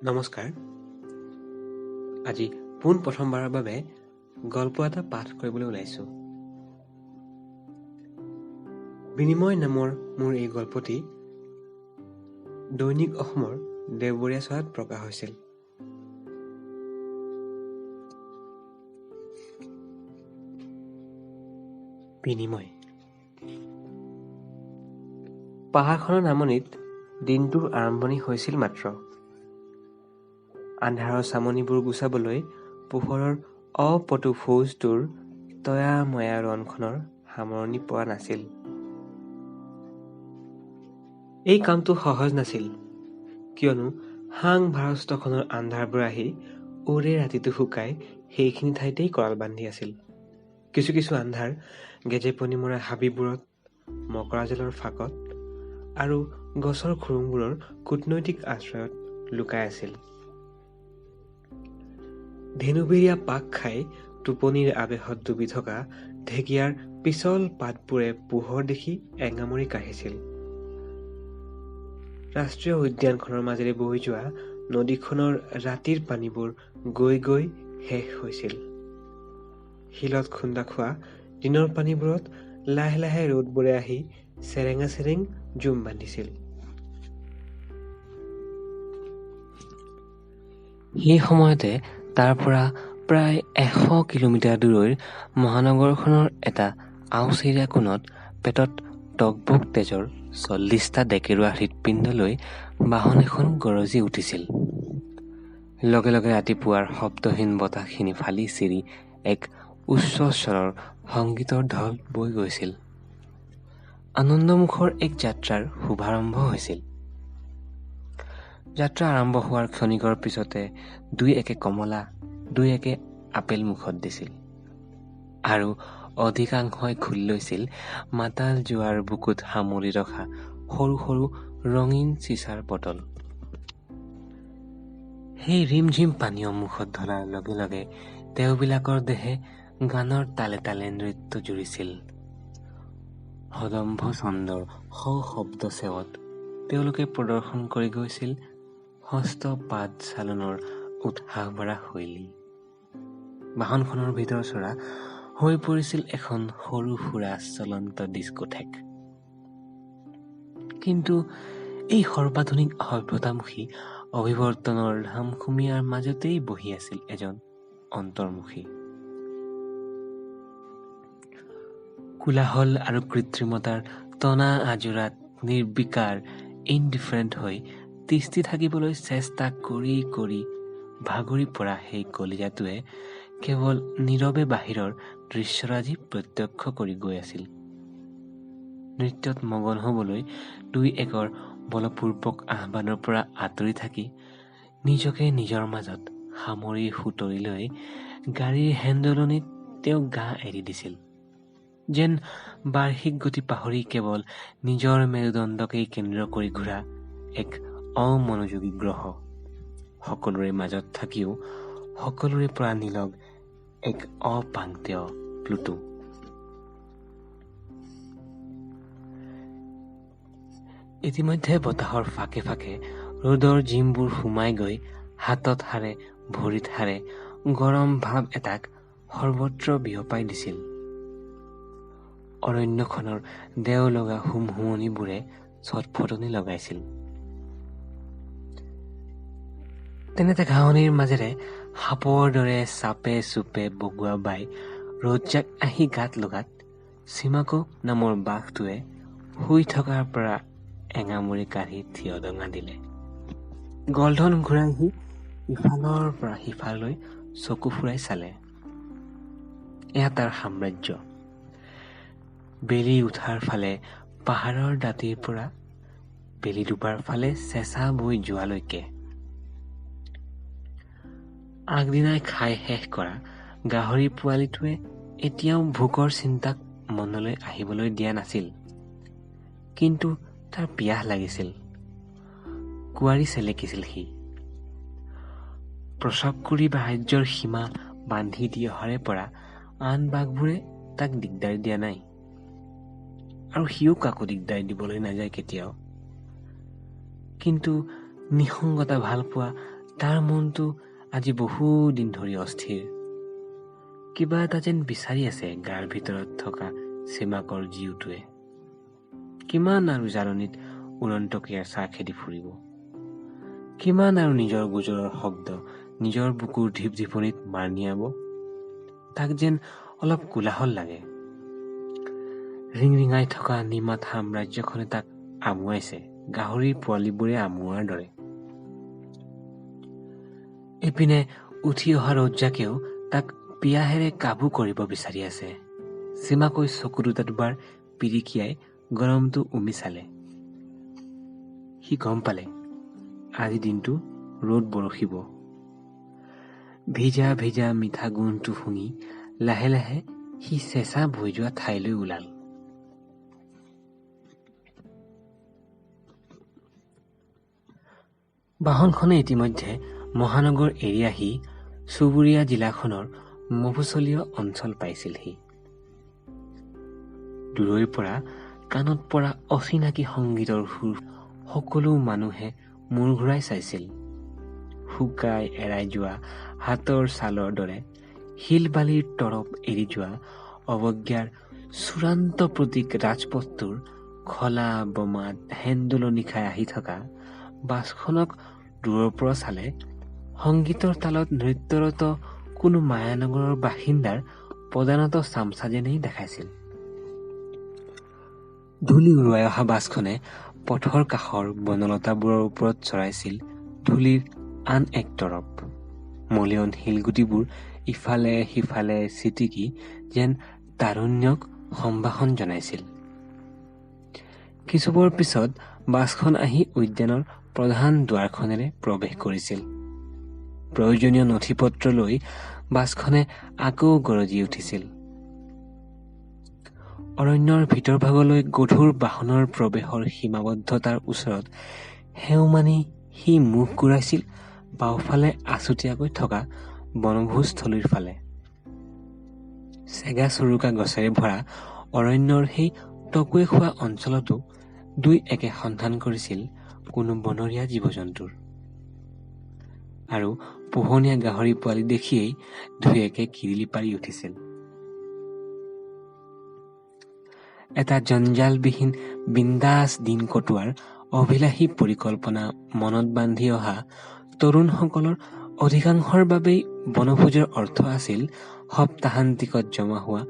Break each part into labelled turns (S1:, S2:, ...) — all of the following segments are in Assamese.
S1: নমস্কাৰ। আজি পোন প্ৰথমবাৰৰ বাবে গল্প এটা পাঠ কৰিবলৈ ওলাইছোঁ। বিনিময় নামৰ মোৰ এই গল্পটি দৈনিক অসমৰ দেওবৰীয়া চৰাত প্ৰকাশ হৈছিল। বিনিময়। পাহাৰখনৰ নামনিত দিনটোৰ আৰম্ভণি হৈছিল মাত্ৰ। আন্ধাৰৰ চামনিবোৰ গুচাবলৈ পোহৰৰ অপটু ফৌজটোৰ তয়া-ময়া ৰণখনৰ সামৰণি পৰা নাছিল। এই কামটো সহজ নাছিল, কিয়নো হাং ভাৰস্থখনৰ আন্ধাৰবোৰ আহি ওৰে ৰাতিটো শুকাই সেইখিনি ঠাইতেই কৰাল বান্ধি আছিল। কিছু কিছু আন্ধাৰ গেজেপনি মৰা হাবিবোৰত, মকৰা জালৰ ফাঁকত আৰু গছৰ খুৰুংবোৰৰ কূটনৈতিক আশ্ৰয়ত লুকাই আছিল। ধেনুবিৰীয়া পাক খাই টোপনিৰ আৱেশত ডুবি থকা ঢেকীয়াৰ পিছল পাতবোৰে পোহৰ দেখি এঙামৰি কাঢ়িছিল। ৰাষ্ট্ৰীয় উদ্যানখনৰ মাজেৰে বৈ যোৱা নদীখনৰ ৰাতিৰ পানীবোৰ গৈ গৈ শেষ হৈছিল। শিলত খুন্দা খোৱা দিনৰ পানীবোৰত লাহে লাহে ৰ'দবোৰে আহি চেৰেঙা চেৰেং জুম বান্ধিছিল। সেই সময়তে তাৰ পৰা প্ৰায় 100 কিলোমিটাৰ দূৰৈৰ মহানগৰখনৰ এটা আওচেৰীয়া কোণত পেটত টকবক তেজৰ 40টা ডেকেৰুৱা হৃৎপিণ্ড লৈ বাহন এখন গৰজি উঠিছিল। লগে লগে ৰাতিপুৱাৰ শব্দহীন বতাহখিনি ফালি চিৰি এক উচ্চ স্বৰৰ সংগীতৰ ঢল বৈ গৈছিল। আনন্দমুখৰ এক যাত্ৰাৰ শুভাৰম্ভ হৈছিল। যাত্ৰা আৰম্ভ হোৱাৰ ক্ষণিকৰ পিছতে দুই একে কমলা, দুই একে আপেল মুখত দিছিল, আৰু অধিকাংশই খোল লৈছিল মাতাল জোৱাৰ বুকুত সামৰি ৰখা সৰু সৰু ৰঙীন চিচাৰ বটল। সেই ৰিমঝিম পানীয় মুখত ঢলাৰ লগে লগে তেওঁবিলাকৰ দেহে গানৰ তালে তালে নৃত্য জুৰিছিল। সদম্ভ ছন্দৰ সশব্দ চেৱত তেওঁলোকে প্ৰদৰ্শন কৰি গৈছিল হস্ত পাদ চালনৰ উৎসাহ ভৰা শৈলী। বাহনখনৰ ভিতৰ চৰা হৈ পৰিছিল এখন সৰু সুৰা চলন্ত ডিস্কোথেক। কিন্তু এই সৰ্বাধুনিক সভ্যতামুখী অভিৱৰ্তনৰ ধামখুমীয়াৰ মাজতেই বহি আছিল এজন অন্তৰ্মুখী। কোলাহল আৰু কৃত্ৰিমতাৰ টনা আজোৰাত নিৰ্বিকাৰ ইনডিফাৰেণ্ট হৈ তিষ্ঠি থাকিবলৈ চেষ্টা কৰি কৰি ভাগৰি পৰা সেই কলিজাটোৱে কেৱল নীৰৱে বাহিৰৰ দৃশ্যৰাজি প্ৰত্যক্ষ কৰি গৈ আছিল। নৃত্যত মগন হ'বলৈ দুই একৰ বলপূৰ্বক আহ্বানৰ পৰা আঁতৰি থাকি নিজকে নিজৰ মাজত সামৰি সুতৰি লৈ গাড়ীৰ হেন্দলনিত তেওঁ গা এৰি দিছিল, যেন বাৰ্ষিক গতি পাহৰি কেৱল নিজৰ মেৰুদণ্ডকেই কেন্দ্ৰ কৰি ঘূৰা এক অমনোযোগী গ্ৰহ, সকলোৰে মাজত থাকিও সকলোৰে পৰা নিলগ এক অপাংক্তেয় প্লুটো। ইতিমধ্যে বতাহৰ ফাঁকে ফাঁকে ৰ'দৰ জিমবোৰ সোমাই গৈ হাতত হাৰে ভৰিত হাৰে গৰম ভাৱ এটাক সৰ্বত্ৰ বিয়পাই দিছিল। অৰণ্যখনৰ দেও লগা হুমহুমনিবোৰে ছটফটনি লগাইছিল। তেনেতে ঘাঁহনিৰ মাজেৰে সাপৰ দৰে চাপে চুপে বগোৱা বাই ৰ'দজাক আহি গাত লগাত চিমাকো নামৰ বাঘটোৱে শুই থকাৰ পৰা এঙামৰি কাঢ়ি থিয় দঙা দিলে। গলধন ঘূৰাই সি ইফালৰ পৰা সিফাললৈ চকু ফুৰাই চালে। এয়া তাৰ সাম্ৰাজ্য। বেলি উঠাৰ ফালে পাহাৰৰ দাঁতিৰ পৰা বেলি ডুবাৰ ফালে চেঁচা বৈ যোৱালৈকে। আগদিনাই খাই শেষ কৰা গাহৰি পোৱালিটোৱে এতিয়াও ভোকৰ চিন্তাক মনলৈ আহিবলৈ দিয়া নাছিল। কিন্তু তাৰ পিয়াহ লাগিছিল। কুঁৱাৰী চেলেকিছিল সি। প্ৰসৱকুৰি বাহাৰ্যৰ সীমা বান্ধি দি অহাৰে পৰা আন বাঘবোৰে তাক দিগদাৰ দিয়া নাই, আৰু সিও কাকো দিগদাৰ দিবলৈ নাযায় কেতিয়াও। কিন্তু নিসংগতা ভাল পোৱা তাৰ মনটো আজি বহু দিন ধৰি অস্থিৰ। কিবা এটা যেন বিচাৰি আছে গাৰ ভিতৰত থকা চিমাকৰ জীউটোৱে। কিমান আৰু জাৰণিত উৰণটকীয়াৰ চাহ খেদি ফুৰিব, কিমান আৰু নিজৰ গোজৰৰ শব্দ নিজৰ বুকুৰ ঢিপ ঢিপনিত মাৰ নিয়াব। তাক যেন অলপ কোলাহল লাগে। ৰিঙৰিঙাই থকা নিমাত সাম্ৰাজ্যখনে তাক আমুৱাইছে গাহৰিৰ পোৱালিবোৰে আমুৱাৰ দৰে। ইপিনে উঠি অহা ৰজ্জাকেও তাক পিয়াহেৰে কাবু কৰিব বিচাৰি আছে। চিমাকৈ চকু দুটা দুবাৰ পিৰিকিয়াই গৰমটো উমি চালে। সি গম পালে আজি দিনটো ৰ'দ বৰষিব। ভিজা ভিজা মিঠা গোন্ধটো শুঙি লাহে লাহে সি চেঁচা বৈ যোৱা ঠাইলৈ ওলাল। বাহনখনে ইতিমধ্যে মহানগৰ এৰি আহি চুবুৰীয়া জিলাখনৰ মফুচলীয় অঞ্চল পাইছিলহি। দূৰৈৰ পৰা কাণত পৰা অচিনাকি সংগীতৰ সুৰ সকলো মানুহে মূৰ ঘূৰাই চাইছিল। শুকাই এৰাই যোৱা হাতৰ ছালৰ দৰে শিল বালিৰ তৰপ এৰি যোৱা অৱজ্ঞাৰ চূড়ান্ত প্ৰতীক ৰাজপথটোৰ খলা বমাত হেন্দোলনি খাই আহি থকা বাছখনক দূৰৰ পৰা চালে সংগীতৰ তালত নৃত্যৰত কোনো মায়ানগৰৰ বাসিন্দাৰ প্ৰধানত চামচা যেনেই দেখাইছিল। ধূলি উৰুৱাই অহা বাছখনে পথৰ কাষৰ বনলতাবোৰৰ ওপৰত চৰাইছিল ধূলিৰ আন এক তৰপ। মলিয়ন শিলগুটিবোৰ ইফালে সিফালে ছিটিকি যেন তাৰুণ্যক সম্ভাষণ জনাইছিল। কিছুপৰ পিছত বাছখন আহি উদ্যানৰ প্ৰধান দুৱাৰখনেৰে প্ৰৱেশ কৰিছিল। প্ৰয়োজনীয় নথি পত্ৰ লৈ বাছখনে আকৌ গৰজি উঠিছিল। অৰণ্যৰ ভিতৰ ভাগলৈ গধুৰ বাহনৰ প্ৰৱেশৰ সীমাবদ্ধতাৰ ওচৰত হেও মানি সি মুখ ঘূৰাইছিল বাওঁফালে আছুতীয়াকৈ থকা বনভোজস্থলীৰ ফালে। চেগা চুৰুকা গছেৰে ভৰা অৰণ্যৰ সেই টকুৱে খোৱা অঞ্চলতো দুই একে সন্ধান কৰিছিল কোনো বনৰীয়া জীৱ জন্তুৰ। আৰু পোহনীয়া গাহৰি পোৱালি দেখিয়েই দুই একে কিৰিলি পাৰি উঠিছিল। এটা জঞ্জালবিহীন বিন্দাস দিন কটোৱাৰ অভিলাষী পৰিকল্পনা মনত বান্ধি অহা তৰুণসকলৰ অধিকাংশৰ বাবেই বনভোজৰ অৰ্থ আছিল সপ্তাহান্তিকত জমা হোৱা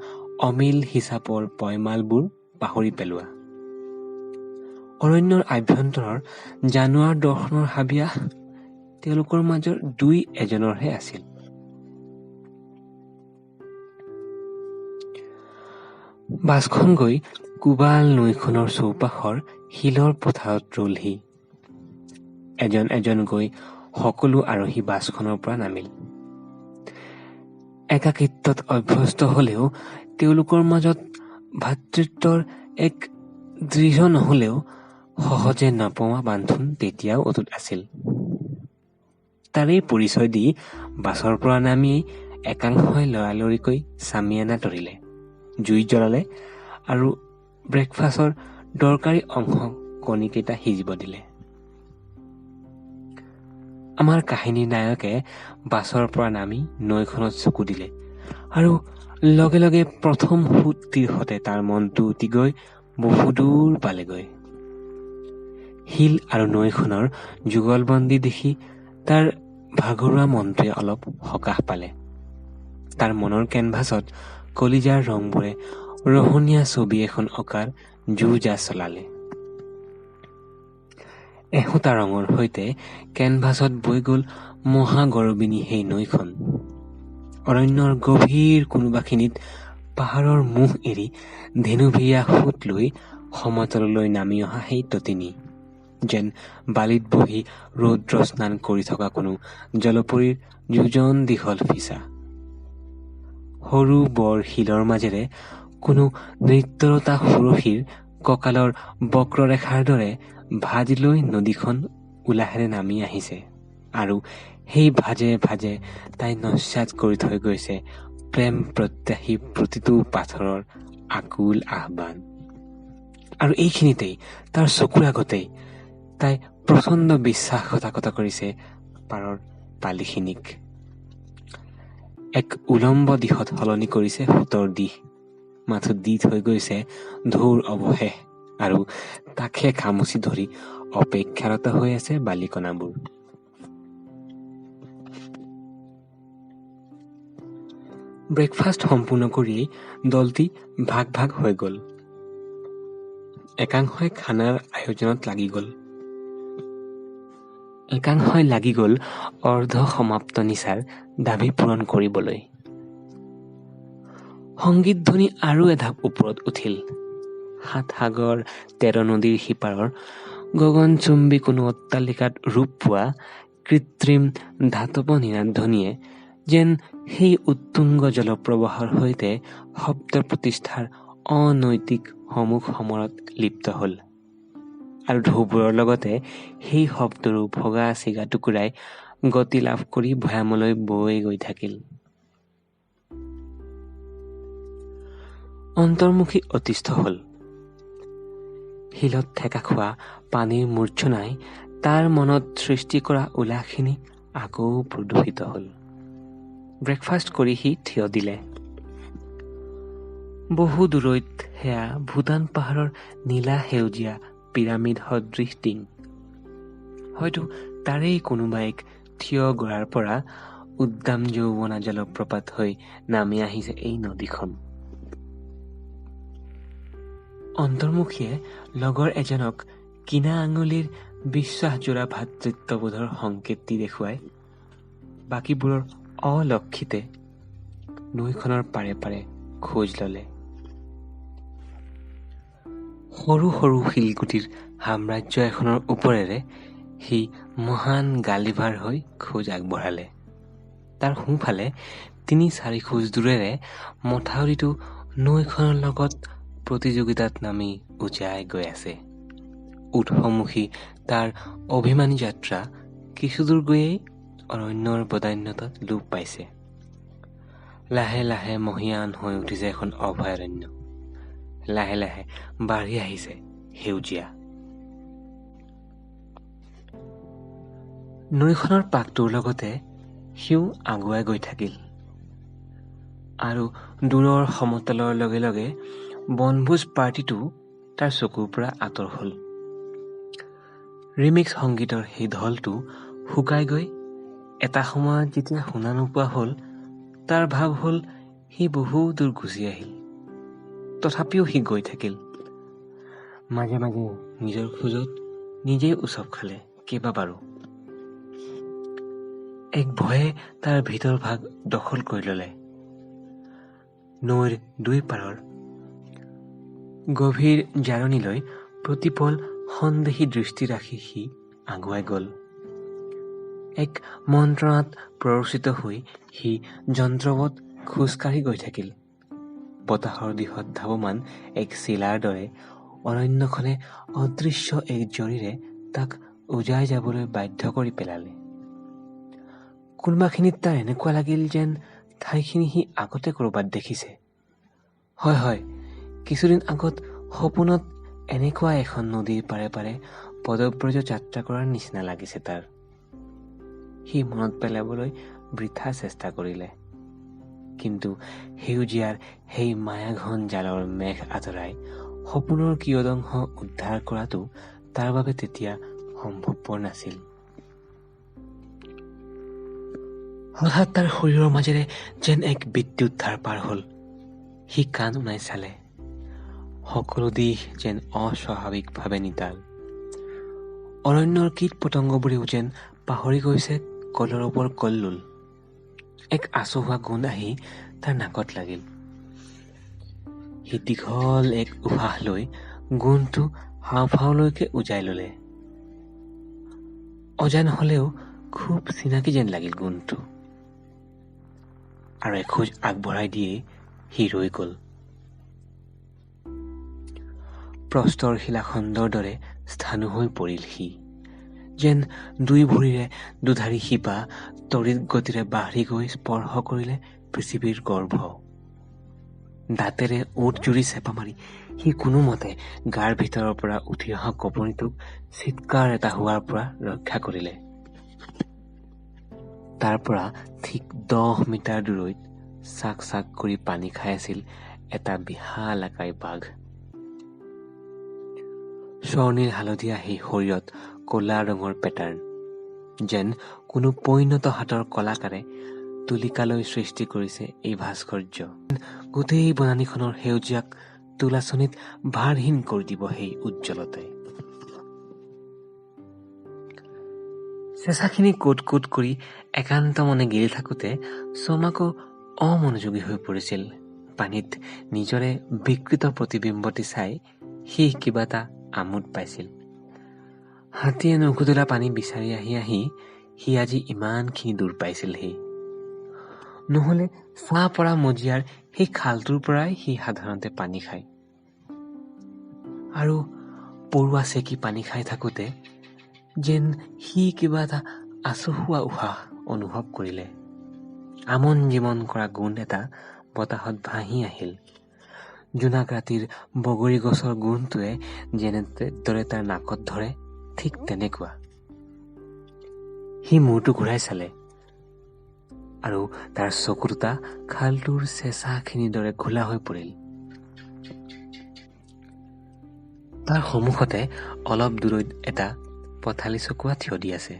S1: অমিল হিচাপৰ পয়মালবোৰ পাহৰি পেলোৱা। অৰণ্যৰ আভ্যন্তৰৰ জানুৱাৰ দৰ্শনৰ হাবিয়াস তেওঁলোকৰ মাজৰ দুই এজনৰহে আছিল। বাছখন গৈ কোবাল নৈখনৰ চৌপাশৰ শিলৰ পথাৰত ৰলহি। এজন এজন গৈ সকলো আৰোহী বাছখনৰ পৰা নামিল। একাকিত্বত অভ্যস্ত হলেও তেওঁলোকৰ মাজত ভাতৃত্বৰ এক দৃঢ় নহলেও সহজে নপোৱা বান্ধোন তেতিয়াও অটুট আছিল। তাৰেই পৰিচয় দি বাছৰ পৰা নামিয়েই একাংশই লৰালৰিকৈ চামিয়ানা তৰিলে, জুই জ্বলালে আৰু ব্ৰেকফাষ্টৰ দৰকাৰী অংশ কণীকেইটা সিজিব দিলে। আমাৰ কাহিনীৰ নায়কে বাছৰ পৰা নামি নৈখনত চকু দিলে আৰু লগে লগে প্ৰথম সোঁত তীৰ্ষতে তাৰ মনটো উটি গৈ বহুদূৰ পালেগৈ। শিল আৰু নৈখনৰ যুগলবন্দী দেখি তাৰ ভাগৰুৱা মনটোৱে অলপ সকাহ পালে। তাৰ মনৰ কেনভাছত কলিজাৰ ৰংবোৰে ৰহনীয়া ছবি এখন অঁকাৰ যো-জা চলালে। এসোটা ৰঙৰ সৈতে কেনভাছত বৈ গল মহাগৰবিনী সেই নৈখন। অৰণ্যৰ গভীৰ কোনোবাখিনিত পাহাৰৰ মুখ এৰি ধেনুভিয়া সোঁত লৈ সমতললৈ নামি অহা সেই ততিনী, যেন বালিত বহি ৰৌদ্ৰ স্নান কৰি থকা কোনো জলপৰীৰ যোজন দীঘল ফিছা। সৰু বৰ শিলৰ মাজেৰে কোনো নৃত্যৰতা সুৰসীৰ কঁকালৰ বক্ৰৰেখাৰ দৰে ভাঁজ লৈ নদীখন উলাহেৰে নামি আহিছে আৰু সেই ভাজে ভাজে তাই নস্যাৎ কৰি থৈ গৈছে প্ৰেম প্ৰত্যাশী প্ৰতিটো পাথৰৰ আকুল আহ্বান। আৰু এইখিনিতেই তাৰ চকুৰ আগতেই তাই প্ৰচণ্ড বিশ্বাসঘাতকতা কৰিছে পাৰৰ পালিখিনিক। এক উলম্ব দিশত সলনি কৰিছে সোঁতৰ দিশ। মাথো দি থৈ গৈছে ধূৰ অৱশেষ, আৰু তাকে খামুচি ধৰি অপেক্ষাৰত হৈ আছে বালিকণাবোৰ। ব্ৰেকফাষ্ট সম্পূৰ্ণ কৰিয়েই দলটি ভাগ ভাগ হৈ গ'ল। একাংশই খানাৰ আয়োজনত লাগি গ'ল অৰ্ধ সমাপ্ত নিচাৰ দাবী পূৰণ কৰিবলৈ। সংগীত ধ্বনি আৰু এধাপ ওপৰত উঠিল। ৭ সাগৰ ১৩ নদীৰ সিপাৰৰ গগনচুম্বী কোনো অট্টালিকাত ৰূপ পোৱা কৃত্ৰিম ধাতৱ নিনাদধ্বনিয়ে যেন সেই উত্তুংগ জলপ্ৰবাহৰ সৈতে শব্দ প্ৰতিষ্ঠাৰ অনৈতিক সমুখ সমৰত লিপ্ত হ'ল, আৰু ঢৌবোৰৰ লগতে সেই শব্দৰো ভগা চিগা টুকুৰাই গতি লাভ কৰি ভৈয়ামলৈ বৈ গৈ থাকিল। অন্তৰ্মুখী অতিষ্ঠ হ'ল। শিলত ঠেকা খোৱা পানীৰ মূৰ্ছনাই তাৰ মনত সৃষ্টি কৰা উলাহখিনি আকৌ প্ৰদূষিত হ'ল। ব্ৰেকফাষ্ট কৰি সি থিয় দিলে। বহু দূৰৈত সেয়া ভূটান পাহাৰৰ নীলা সেউজীয়া পিৰামিড সদৃশ টিং। হয়তো তাৰেই কোনোবা এক থিয় গৰাৰ পৰা উদ্দাম যৌৱনা জলপ্ৰপাত হৈ নামি আহিছে এই নদীখন। অন্তৰ্মুখীয়ে লগৰ এজনক কিনা আঙুলিৰ বিশ্বাসজোৰা ভাতৃত্ববোধৰ সংকেত দি দেখুৱাই বাকীবোৰৰ অলক্ষিতে নৈখনৰ পাৰে পাৰে খোজ ললে। সৰু সৰু শিলগুটিৰ সাম্ৰাজ্য এখনৰ ওপৰেৰে সি মহান গালিভাৰ হৈ খোজ আগবঢ়ালে। তাৰ সোঁফালে ৩-৪ খোজ দূৰেৰে মথাউৰিটো নৈখনৰ লগত প্ৰতিযোগিতাত নামি উজাই গৈ আছে। উৎসমুখী তাৰ অভিমানী যাত্ৰা কিছুদূৰ গৈয়েই অৰণ্যৰ বদান্যতাত লোপ পাইছে। লাহে লাহে মহীয়ান হৈ উঠিছে এখন অভয়াৰণ্য। লাহে লাহে বাঢ়ি আহিছে সেউজীয়া। নৈখনৰ পাকটোৰ লগতে সিও আগুৱাই গৈ থাকিল, আৰু দূৰৰ সমতলৰ লগে লগে বনভোজ পাৰ্টিটো তাৰ চকুৰ পৰা আঁতৰ হ'ল। ৰিমিক্স সংগীতৰ সেই ঢলটো শুকাই গৈ এটা সময়ত যেতিয়া শুনা নোপোৱা হ'ল, তাৰ ভাৱ হ'ল সি বহু দূৰ গুচি আহিল। তথাপিও সি গৈ থাকিল। মাজে মাজে নিজৰ খোজত নিজেই উচপ খালে কেইবাবাৰো। এক ভয়ে তাৰ ভিতৰ ভাগ দখল কৰি ল'লে। নৈৰ দুই পাৰৰ গভীৰ জাৰণিলৈ প্ৰতিপল সন্দেহী দৃষ্টি ৰাখি সি আগুৱাই গ'ল। এক মন্ত্ৰণাত প্ৰৰোচিত হৈ সি যন্ত্ৰবৎ খোজকাঢ়ি গৈ থাকিল। বতাহৰ দিশত ধাৱমান এক চিলাৰ দৰে অৰণ্যখনে অদৃশ্য এক জৰীৰে তাক উজাই যাবলৈ বাধ্য কৰি পেলালে। কোনোবাখিনিত তাৰ এনেকুৱা লাগিল যেন ঠাইখিনি সি আগতে ক'ৰবাত দেখিছে। হয় হয়, কিছুদিন আগত সপোনত এনেকুৱা এখন নদীৰ পাৰে পাৰে পদব্ৰজ যাত্ৰা কৰাৰ নিচিনা লাগিছে তাৰ। সি মনত পেলাবলৈ বৃথা চেষ্টা কৰিলে, কিন্তু সেউজীয়াৰ সেই মায়াঘন জালৰ মেঘ আঁতৰাই সপোনৰ কিয়দংশ উদ্ধাৰ কৰাটো তাৰ বাবে তেতিয়া সম্ভৱপৰ নাছিল। হঠাৎ তাৰ শৰীৰৰ মাজেৰে যেন এক বিদ্যুৎ ধাৰ পাৰ হ'ল। সি কাণ উনাই চালে। সকলো দিশ যেন অস্বাভাৱিকভাৱে নিতাল। অৰণ্যৰ কীট পতংগবোৰেও যেন পাহৰি গৈছে কলৰৱৰ কল্লোল। এক আচহুৱা গোন্ধ আহি তাৰ নাকত লাগিল। সি দীঘল এক উশাহ লৈ গোন্ধটো হাওঁফাওঁলৈকে উজাই ল'লে। অজান হলেও খুব চিনাকি যেন লাগিল গোন্ধটো। আৰু এখোজ আগবঢ়াই দিয়েই সি ৰৈ গ'ল। প্ৰস্তৰ শিলাখণ্ডৰ দৰে স্থাণু হৈ পৰিল সি। যেন দুই ভৰিৰে দুধাৰি শিপা তড়িৎ গতিৰে বাঢ়ি গৈ স্পৰ্শ কৰিলে পৃথিৱীৰ গৰ্ভ। দাঁতেৰে ওঠ জুৰি চেপা মাৰি সি কোনোমতে গাৰ ভিতৰৰ পৰা উঠি অহা কঁপনিটোক চিৎকাৰ এটা হোৱাৰ পৰা ৰক্ষা কৰিলে। তাৰ পৰা ঠিক 10 মিটাৰ দূৰৈত চাক চাক কৰি পানী খাই আছিল এটা বিশাল আকাৰী বাঘ। স্বৰ্ণীল হালধীয়া সেই শৰীৰত ক'লা ৰঙৰ পেটাৰ্ণ, যেন কোনো পৰিণত হাতৰ কলাকাৰে তুলিকালৈ সৃষ্টি কৰিছে এই ভাস্কৰ্য। গোটেই বনানীখনৰ সেউজীয়াক তুলাচনীত ভাৰহীন কৰি দিব সেই উজ্জ্বলতাই। চেঁচাখিনি কোট কোট কৰি একান্ত মনে গিলি থাকোঁতে ছমাকো অমনোযোগী হৈ পৰিছিল। পানীত নিজৰে বিকৃত প্ৰতিবিম্বটি চাই সি কিবা এটা আমোদ পাইছিল। হাতীয়ে নুখুদলা পানী বিচাৰি আহি আহি সি আজি ইমানখিনি দূৰ পাইছিলহি। নহলে চাহ পৰা মজিয়াৰ সেই খালটোৰ পৰাই সি সাধাৰণতে পানী খায়। আৰু পৰুৱা চেকি পানী খাই থাকোঁতে যেন সি কিবা এটা আচহুৱা উশাহ অনুভৱ কৰিলে। আমন জিমন কৰা গোন্ধ এটা বতাহত ভাহি আহিল। জোনাক ৰাতিৰ বগৰী গছৰ গোন্ধটোৱে যেনেদৰে তাৰ নাকত ধৰে, ঠিক তেনেকুৱা। সি মূৰটো ঘূৰাই চালে আৰু তাৰ চকু দুটা খালটোৰ চেঁচাখিনিৰ দৰে ঘোলা হৈ পৰিল। তাৰ সন্মুখতে অলপ দূৰৈত এটা পথালি চকুৱা থিয় দি আছে।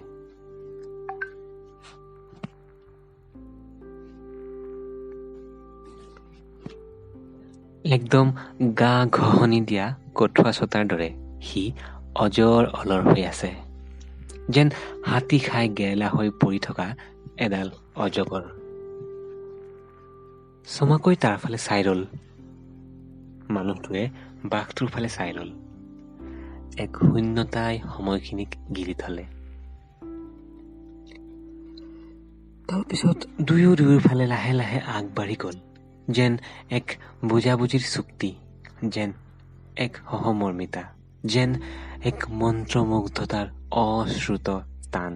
S1: একদম গা ঘহনি দিয়া কঠুৱা চতাৰ দৰে সি অজৰ অলৰ হৈ আছে, যেন হাতী খাই গেৰেলা হৈ পৰি থকা এডাল অজগৰ। ছমাকৈ তাৰ ফালে চাই ৰল। মানুহটোৱে বাঘটোৰ ফালে চাই ৰল। এক শূন্যতাই সময়খিনিক গিলি থলে। তাৰপিছত দুয়ো ফালে লাহে লাহে আগবাঢ়ি গল, যেন এক বুজাবুজিৰ চুক্তি, যেন এক সহমৰ্মিতা, যেন এক মন্ত্ৰমুগ্ধতাৰ অশ্ৰুত টান।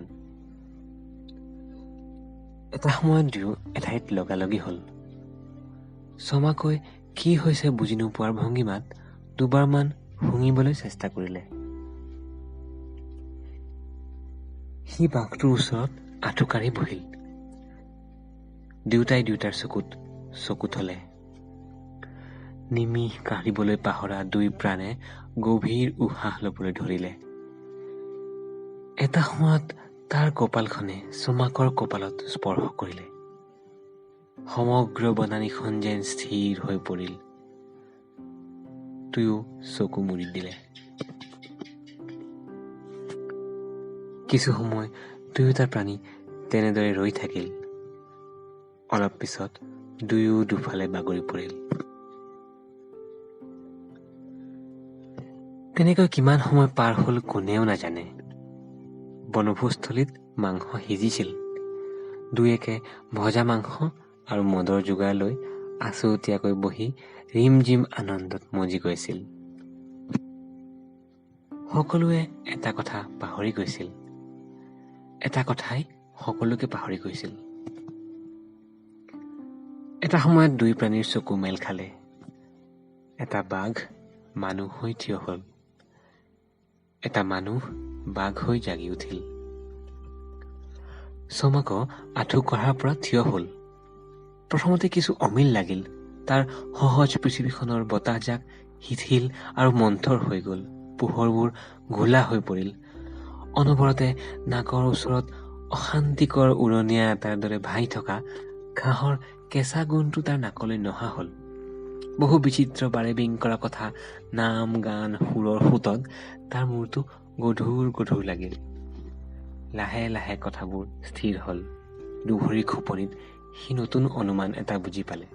S1: এটা সময়ত দুয়ো এঠাইত লগালগি হল। ছমাকৈ কি হৈছে বুজি নোপোৱাৰ ভংগীমাত দুবাৰমান শুঙিবলৈ চেষ্টা কৰিলে। সি বাঘটোৰ ওচৰত আঁঠুকাঢ়ি বহিল। দুয়োটাই দুয়োটাৰ চকুত চকু থলে। নিমিষ কাঢ়িবলৈ পাহৰা দুই প্ৰাণে গভীৰ উশাহ লবলৈ ধৰিলে। এটা সময়ত তাৰ কপালখনে ছমাকৰ কপালত স্পৰ্শ কৰিলে। সমগ্ৰ বনানীখন যেন স্থিৰ হৈ পৰিল। দুয়ো চকু মুদি দিলে। কিছু সময় দুয়োটা প্ৰাণী তেনেদৰে ৰৈ থাকিল। অলপ পিছত দুয়ো দুফালে বাগৰি পৰিল। তেনেকৈ কিমান সময় পাৰ হল কোনেও নাজানে। বনভোজস্থলীত মাংস সিজিছিল। দুয়েকে ভজা মাংস আৰু মদৰ যোগাৰ লৈ আছুতীয়াকৈ বহি ৰিম জিম আনন্দত মজি গৈছিল। সকলোৱে এটা কথা পাহৰি গৈছিল। এটা কথাই সকলোকে পাহৰি গৈছিল। এটা সময়ত দুই প্ৰাণীৰ চকু মেল খালে। এটা বাঘ মানুহ হৈ থিয় হল। এটা মানুহ বাঘ হৈ জাগি উঠিল। ছমাক আঁঠু কঢ়াৰ পৰা থিয় হল। প্ৰথমতে কিছু অমিল লাগিল। তাৰ সহজ পৃথিৱীখনৰ বতাহজাক শিথিল আৰু মন্থৰ হৈ গল। পোহৰবোৰ ঘোলা হৈ পৰিল। অনবৰতে নাকৰ ওচৰত অশান্তিকৰ উৰণীয়া এটাৰ দৰে ভাহি থকা ঘাঁহৰ কেঁচা গোন্ধটো তাৰ নাকলৈ নহা হল। বহু বিচিত্ৰ বাৰে বিং কৰা কথা, নাম গান সুৰৰ সোঁতত তাৰ মূৰটো গধুৰ গধুৰ লাগিল। লাহে লাহে কথাবোৰ স্থিৰ হল। দুভৰি খোপনিত সি নতুন অনুমান এটা বুজি পালে।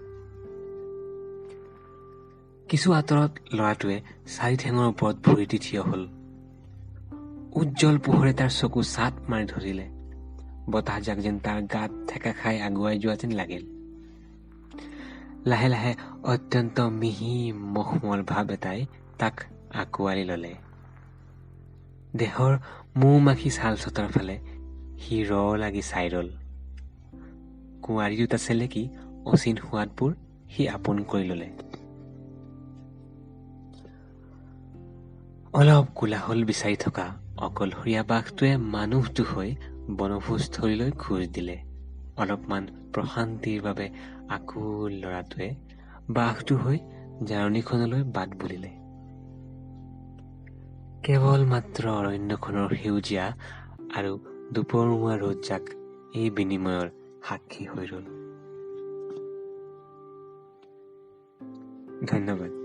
S1: কিছু আঁতৰত লৰাটোৱে চাৰি ঠেঙৰ ওপৰত ভৰি দি থিয় হল। উজ্জ্বল পোহৰে তাৰ চকু চাট মাৰি ধৰিলে। বতাহজাক যেন তাৰ গাত ঠেকা খাই আগুৱাই যোৱা যেন লাগিল। লাহে লাহে অত্যন্ত মিহি মখমল ভাৱ এটাই তাক আঁকোৱালি ললে। দেহৰ মৌ মাখি ছাল চটাৰ ফালে সি ৰ লাগি চাই ৰল। কুঁৱাৰী দুটা চেলেকি অচিন সোৱাদবোৰ সি আপোন কৰি ললে। অলপ কোলাহল বিচাৰি থকা অকলশৰীয়া বাঘটোৱে মানুহটো হৈ বনভোজস্থলীলৈ খোজ দিলে। অলপমান প্ৰশান্তিৰ বাবে আকুল ল'ৰাটোৱে বাঘটো হৈ জাৰণিখনলৈ বাট বুলিলে। কেৱল মাত্ৰ অৰণ্যখনৰ সেউজীয়া আৰু দুপৰমুৱা ৰ'দজাক এই বিনিময়ৰ সাক্ষী হৈ ৰ'ল। ধন্যবাদ।